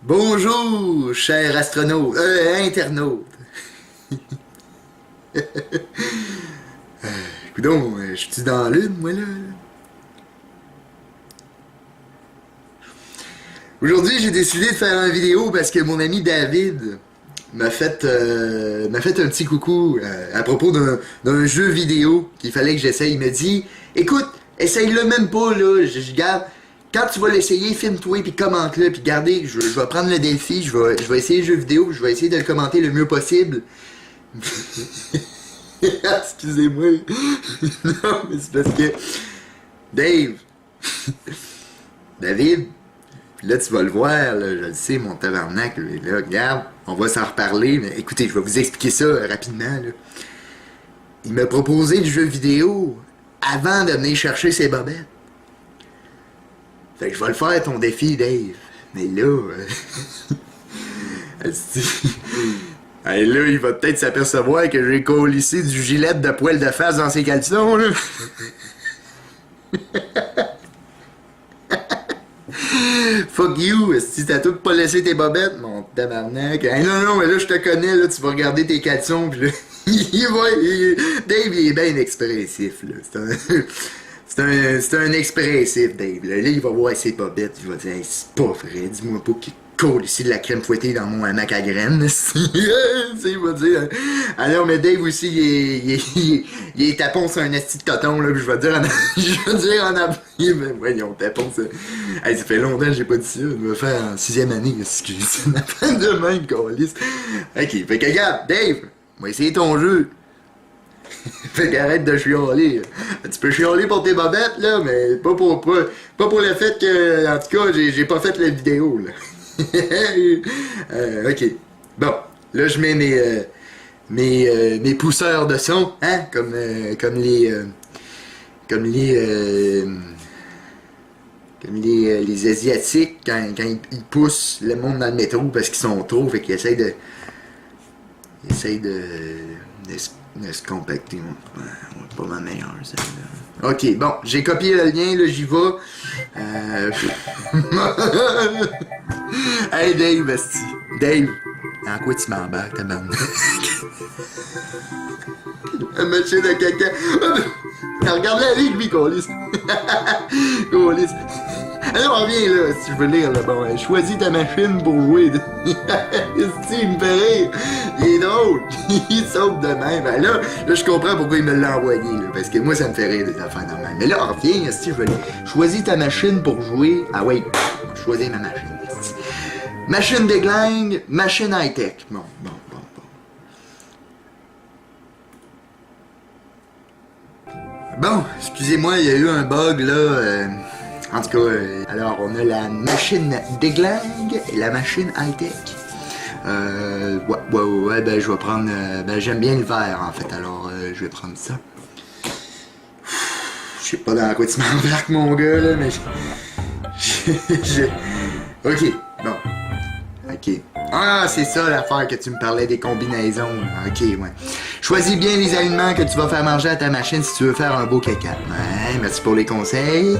Bonjour, cher astronaute, internaute. Coudonc, je suis dans la lune, moi, là. Aujourd'hui, j'ai décidé de faire une vidéo parce que mon ami David m'a fait un petit coucou à propos d'un jeu vidéo qu'il fallait que j'essaye. Il m'a dit, écoute, essaye-le même pas, là. Je garde. Quand tu vas l'essayer, filme-toi puis commente-le. Puis gardez, je vais prendre le défi, je vais essayer le jeu vidéo, je vais essayer de le commenter le mieux possible. Excusez-moi. Non, mais c'est parce que. Dave. David. Puis là, tu vas le voir, là, je le sais, mon tabarnak. Là, regarde, on va s'en reparler. Mais écoutez, je vais vous expliquer ça rapidement. Là. Il m'a proposé le jeu vidéo avant de venir chercher ses bobettes. Fait que je vais le faire, ton défi, Dave. Mais là... Hey, là, il va peut-être s'apercevoir que j'ai collissé du gilet de poil de face dans ses caleçons, là. Fuck you, si t'as tout pas laissé tes bobettes, mon tabarnak. Hey, non, mais là, je te connais, là, tu vas regarder tes caleçons, pis là, Dave, il est bien expressif, là. C'est un expressif, Dave. Là, il va voir ses bobettes, il va dire, hey, c'est pas vrai, dis-moi pas qu'il colle ici de la crème fouettée dans mon hamac à graines. Il va dire, alors, mais Dave aussi, il est tapon sur un esti de coton, là, pis je vais dire en avril, mais voyons, tapon, ça. Hey, ça fait longtemps que j'ai pas dit ça, je vais faire en 6e année, excusez, c'est une affaire de même, câlisse. Ok, fait que regarde, Dave, on va essayer ton jeu. Fait qu'arrête de chialer. Tu peux chialer pour tes bobettes, là, mais pas pour le fait que, en tout cas, j'ai pas fait la vidéo, là. Ok. Bon, là, je mets mes pousseurs de son, hein, comme les Asiatiques, quand ils poussent le monde dans le métro parce qu'ils sont trop, fait qu'ils essayent de se compacter. Ouais, pas ma meilleure, celle-là. Ok, bon, j'ai copié le lien, là, j'y vais. Hey Dave, esti. Dave, en quoi tu m'embarques, tabarnak? La machine à caca. Regarde-la avec lui, câlisse. Câlisse. Alors, reviens là, si tu veux lire, là. Bon, choisis ta machine pour jouer. Esti, il me fait rire. Il est drôle. Il saute de même. Ben là, je comprends pourquoi il me l'a envoyé, là. Parce que moi, ça me fait rire des affaires normales. Mais là, reviens, esti, je veux lire. Choisis ta machine pour jouer. Ah ouais, choisis ma machine, esti. Machine déglingue, machine high-tech. Bon. Bon, excusez-moi, il y a eu un bug, là. En tout cas, alors on a la machine déglingue et la machine high-tech. Ouais, ben je vais prendre... ben j'aime bien le vert, en fait, alors je vais prendre ça. Je sais pas dans quoi tu m'embarques, mon gars, là, mais... Ok, bon. Ok. Ah, c'est ça l'affaire que tu me parlais des combinaisons. Ok, ouais. Choisis bien les aliments que tu vas faire manger à ta machine si tu veux faire un beau caca. Ouais, merci pour les conseils.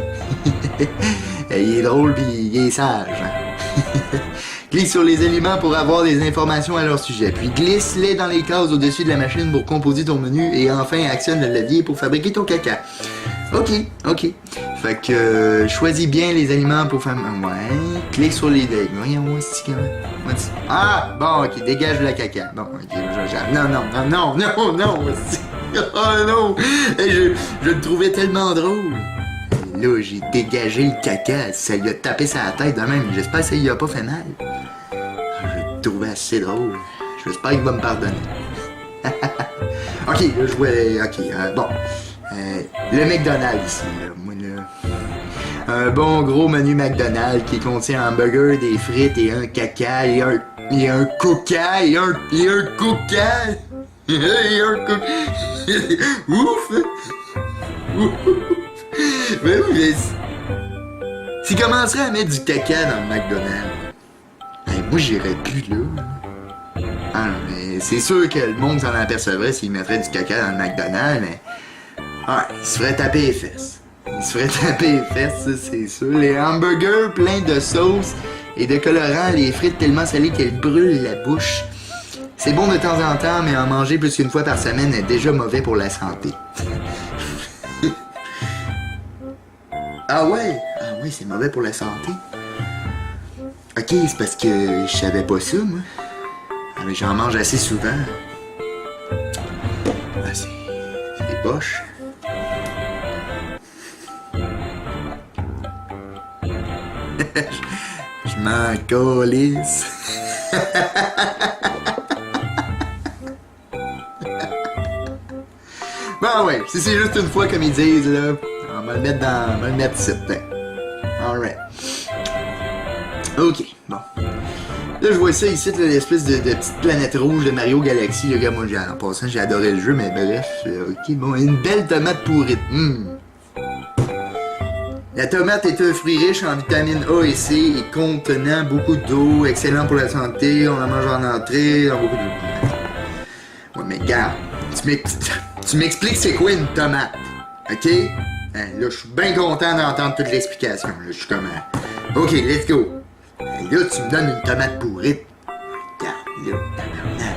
Il est drôle pis il est sage. Hein? Clique sur les aliments pour avoir des informations à leur sujet. Puis glisse-les dans les cases au-dessus de la machine pour composer ton menu. Et enfin, actionne le levier pour fabriquer ton caca. Ok. Fait que choisis bien les aliments pour faire... Ouais, clique sur les... Voyons, ah, bon, ok, dégage le caca. Bon, ok, non, oh non, je le trouvais tellement drôle. Là, j'ai dégagé le caca, ça lui a tapé sa tête de même. J'espère que ça lui a pas fait mal. Je le trouvais assez drôle. J'espère qu'il va me pardonner. Ok, là, je vois... Ok, bon. Le McDonald's ici, là. Moi, là... Un bon gros menu McDonald's qui contient un hamburger, des frites et un caca et un coca et un coca. Ouf! Mais oui, mais... S'il commencerait à mettre du caca dans le McDonald's, ben, moi, j'irais plus là. Ah, mais c'est sûr que le monde s'en apercevrait s'il mettrait du caca dans le McDonald's, mais... Ouais, il se ferait taper les fesses. Il se ferait taper les fesses, ça, c'est sûr. Les hamburgers pleins de sauce et de colorant les frites tellement salées qu'elles brûlent la bouche. C'est bon de temps en temps, mais en manger plus qu'une fois par semaine est déjà mauvais pour la santé. Ah ouais, c'est mauvais pour la santé. Ok, c'est parce que je savais pas ça, moi. Ah, mais j'en mange assez souvent. Ah, c'est poche. Je m'en calisse. Bon ouais, si c'est juste une fois comme ils disent là, on va le mettre dans. On va le mettre ici. Alright. Ok, bon. Là je vois ça ici, l'espèce de petite planète rouge de Mario Galaxy. Le gars, moi en passant, j'ai adoré le jeu, mais bref. Ok, bon, une belle tomate pourrite. La tomate est un fruit riche en vitamines A et C et contenant beaucoup d'eau, excellent pour la santé, on la mange en entrée, en beaucoup de... Ouais, mais regarde, tu m'expliques c'est quoi une tomate, ok? Hein, là, je suis bien content d'entendre toute l'explication, là, je suis comme... Ok, let's go. Là, tu me donnes une tomate pourrite. Regarde, là, tabarnak.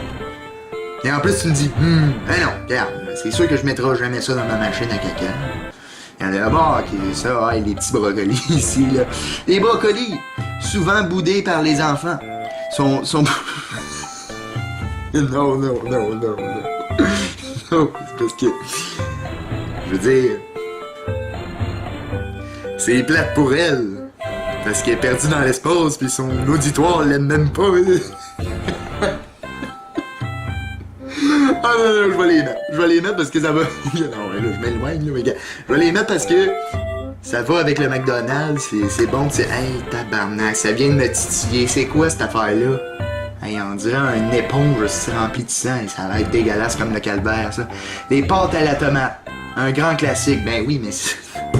Et en plus, tu me dis, ben non, regarde, c'est sûr que je mettrai jamais ça dans ma machine à caca. Il y en a d'abord qui disent ça, les petits brocolis ici, là. Les brocolis, souvent boudés par les enfants, sont... Non. Non, c'est parce que... Je veux dire... C'est plate pour elle. Parce qu'elle est perdue dans l'espace, puis son auditoire l'aime même pas. Ah non, je vais les mettre. Je vais les mettre parce que ça va... Non, là, je m'éloigne, là, mais gars. Je vais les mettre parce que ça va avec le McDonald's, c'est bon, tu sais, hey, tabarnak, ça vient de me titiller. C'est quoi cette affaire-là? Hey, on dirait une éponge remplie de sang, et ça va être dégueulasse comme le calvaire, ça. Les pâtes à la tomate. Un grand classique. Ben oui, mais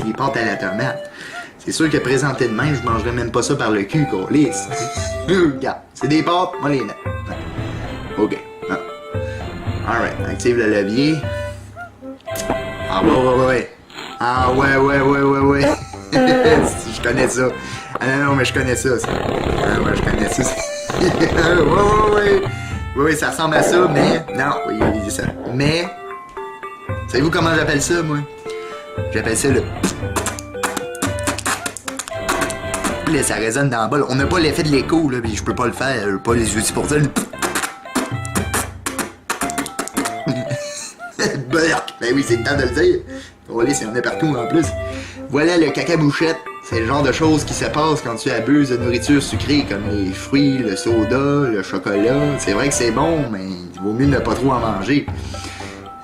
les pâtes à la tomate. C'est sûr que présenté de même, je mangerais même pas ça par le cul, qu'on lisse. Regarde, c'est des pâtes, moi les mettre. Ok. Alright, active le levier. Ah ouais. Ah ouais. Je connais ça. Ah non, mais je connais ça. Ah ouais, je connais ça. Ouais, ça ressemble à ça, mais... Non, oui, il dit ça. Mais... Savez-vous comment j'appelle ça, moi? J'appelle ça le... Là, ça résonne dans le bol. On n'a pas l'effet de l'écho, là, puis je peux pas le faire. J'ai pas les outils pour ça. Ben oui, c'est le temps de le dire. Voilà, c'est en est partout en plus. Voilà le caca-bouchette. C'est le genre de choses qui se passent quand tu abuses de nourriture sucrée, comme les fruits, le soda, le chocolat. C'est vrai que c'est bon, mais il vaut mieux ne pas trop en manger.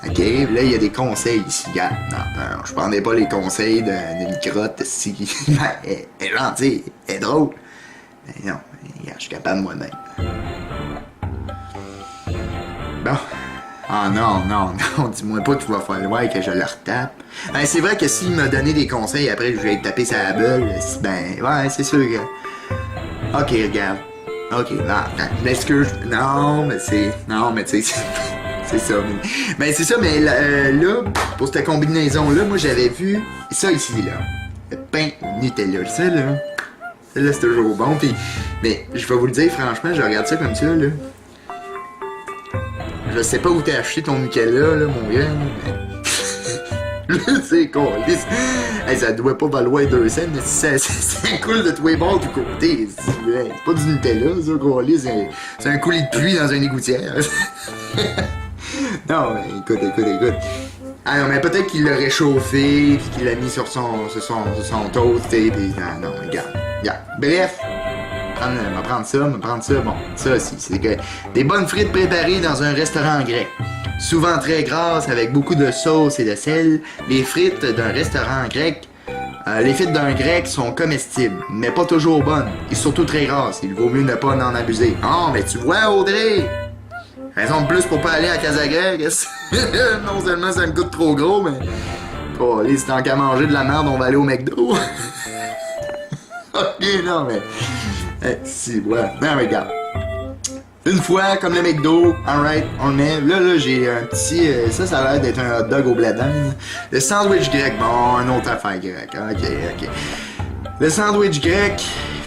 Ok, là, il y a des conseils ici, gars. Non, je prendrais pas les conseils d'une crotte si... elle est gentille, elle est drôle. Mais non, regarde, je suis capable moi-même. Bon. Ah non, dis-moi pas que tu vas falloir que je le retape. Ben, c'est vrai que s'il m'a donné des conseils après que je vais te taper sa bulle, ben, ouais, c'est sûr que... Ok, regarde. Ok, non, je m'excuse. Non, mais tu sais... C'est ça, mais c'est ça, mais là, pour cette combinaison-là, moi j'avais vu ça ici, là. Le pain au Nutella, ça là. Celle-là, c'est toujours bon, pis... Mais je vais vous le dire, franchement, je regarde ça comme ça, là. Je sais pas où t'as acheté ton Nutella, là, mon gars, mais... c'est con, hey, ça doit pas valoir 2 cents, mais ça coule de tous les bords du côté. C'est pas du Nutella, ça, gros, c'est un coulis de pluie dans une égoutière. Non, mais écoute. Ah non, mais peut-être qu'il l'a réchauffé, puis qu'il l'a mis sur son toast, pis non, regarde. Bref, on va prendre ça. Bon, ça aussi, c'est que des bonnes frites préparées dans un restaurant grec. Souvent très grasses, avec beaucoup de sauce et de sel, les frites d'un restaurant grec, les frites d'un grec sont comestibles, mais pas toujours bonnes, et surtout très grasses. Il vaut mieux ne pas en abuser. Oh, mais tu vois, Audrey! Raison de plus pour pas aller à Casa Grecque. Non seulement ça me coûte trop gros, mais... Oh, allez, c'est tant qu'à manger de la merde, on va aller au McDo. Ok, non, mais... si, ouais. Non, mais regarde. Une fois, comme le McDo, alright, on le met. Là, j'ai un petit... ça a l'air d'être un hot dog au blé d'Inde. Le sandwich grec, bon, une autre affaire grecque. Ok. Le sandwich grec...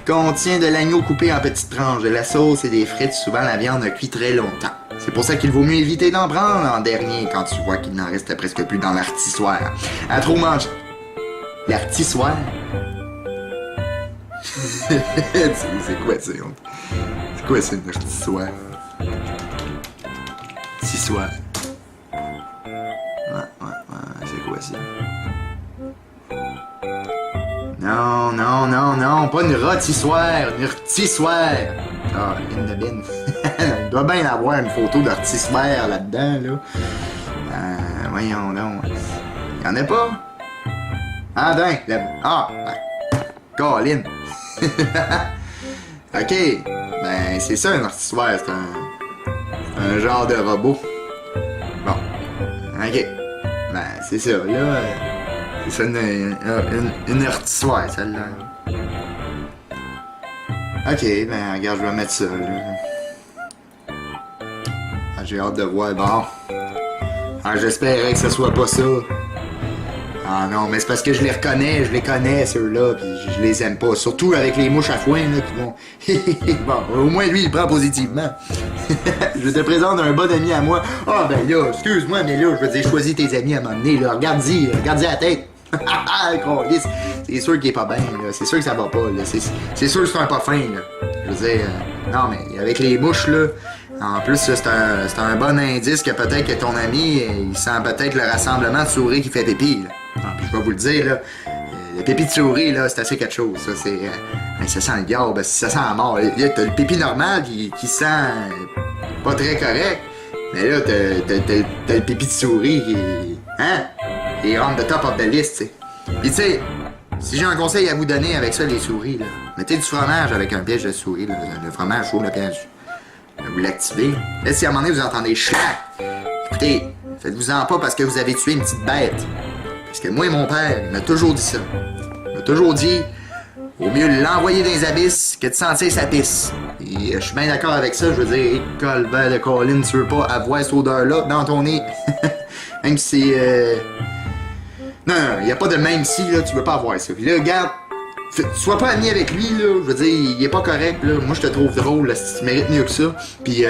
Contient de l'agneau coupé en petites tranches, de la sauce et des frites. Souvent, la viande a cuit très longtemps. C'est pour ça qu'il vaut mieux éviter d'en prendre en dernier quand tu vois qu'il n'en reste presque plus dans l'artissoir. À trop manger. L'artissoir? C'est quoi ça? C'est quoi ça, une artissoir? Artissoir. Ouais, c'est quoi ça? Non, pas une rôtissoire, une rôtissoire. Ah, une de bine. Il doit bien avoir une photo d'artissoire là-dedans, là. Voyons donc. Y'en a pas? Ah, dingue. Ah, ben. Colin. Ok. Ben, c'est ça, un artissoire. C'est un genre de robot. Bon. Ok. Ben, c'est ça, là. C'est ça, une artissoire, celle-là. Ok, ben, regarde, je vais mettre ça, là. Ah, j'ai hâte de voir, bon. Ah, j'espérais que ce soit pas ça. Ah non, mais c'est parce que je les connais, ceux-là, pis je les aime pas. Surtout avec les mouches à foin, là, qui vont... Bon, au moins, lui, il prend positivement. Je te présente un bon ami à moi. Ah, ben là, excuse-moi, mais là, je veux dire, choisis tes amis à m'emmener, là. Regarde-y à la tête. C'est sûr qu'il est pas bien, là. C'est sûr que ça va pas, là. C'est sûr que c'est un pas fin, là. Je veux dire, non, mais avec les mouches, là, en plus, c'est un bon indice que peut-être que ton ami, il sent peut-être le rassemblement de souris qui fait pipi, là. Ah, puis je vais vous le dire, là, le pipi de souris, là, c'est assez quelque chose, ça, c'est... ça sent le diable, ça sent la mort. T'as le pipi normal qui sent pas très correct, mais là, t'as le pipi de souris qui... Hein? Il rentre de top of the list, tu sais. Pis tu sais, si j'ai un conseil à vous donner avec ça, les souris, là, mettez du fromage avec un piège de souris, là. Le fromage ouvre le piège. Vous l'activez. Là, si à un moment donné, vous entendez chlac, écoutez, faites-vous-en pas parce que vous avez tué une petite bête. Parce que moi et mon père, il m'a toujours dit ça. Il m'a toujours dit, au mieux l'envoyer dans les abysses que de sentir sa pisse. Et je suis bien d'accord avec ça, je veux dire, colbert de Colin, tu veux pas avoir cette odeur-là dans ton nez. Même si non, il n'y a pas de même si, là, tu veux pas avoir ça. Puis là, regarde, sois pas ami avec lui, là, je veux dire, il est pas correct, là. Moi, je te trouve drôle, là, si tu mérites mieux que ça. Puis,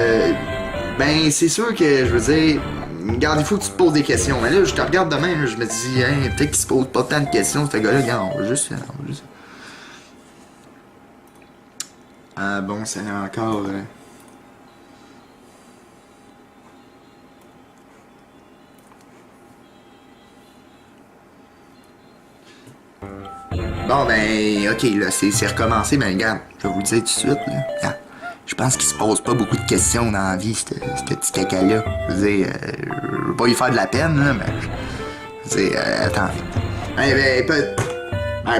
ben, c'est sûr que, je veux dire, regarde, il faut que tu te poses des questions. Mais là, je te regarde demain, là, je me dis, hein, peut-être qu'il se pose pas tant de questions, ce gars-là, regarde, on va juste... Ah bon, ça a encore... Bon, ben, ok, là, c'est recommencé, mais regarde, je vais vous le dire tout de suite, là. Regarde, je pense qu'il se pose pas beaucoup de questions dans la vie, ce petit caca-là. Je veux dire, je veux pas lui faire de la peine, là, mais... Je veux dire, attends.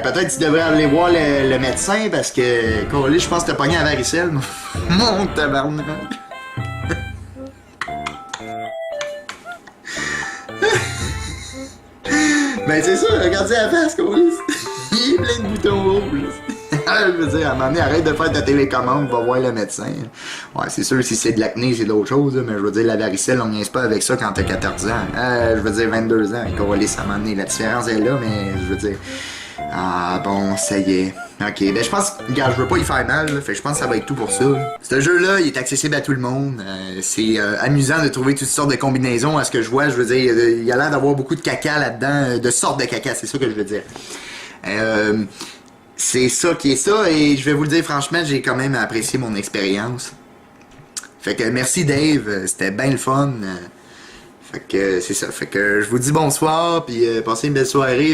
Peut-être que tu devrais aller voir le médecin, parce que, Colin, je pense que t'as pogné la varicelle. Mon tabarnak. Ben, c'est ça, regardez la face, Colin. Il est plein de boutons rouges. Je veux dire, à un moment donné, arrête de faire ta télécommande, va voir le médecin. Ouais, c'est sûr, si c'est de l'acné, c'est d'autres choses, mais je veux dire, la varicelle, on niaise pas avec ça quand t'as 14 ans. Je veux dire, 22 ans, à un moment donné, la différence est là, mais je veux dire... Ah, bon, ça y est. Ok, ben je pense, regarde, je veux pas y faire mal, là, fait que je pense que ça va être tout pour ça. Ce jeu-là, il est accessible à tout le monde. C'est amusant de trouver toutes sortes de combinaisons. À ce que je vois, je veux dire, il y a l'air d'avoir beaucoup de caca là-dedans, de sortes de caca, c'est ça que je veux dire. C'est ça qui est ça, et je vais vous le dire franchement, j'ai quand même apprécié mon expérience. Fait que merci Dave, c'était bien le fun. Fait que c'est ça, fait que je vous dis bonsoir, puis passez une belle soirée.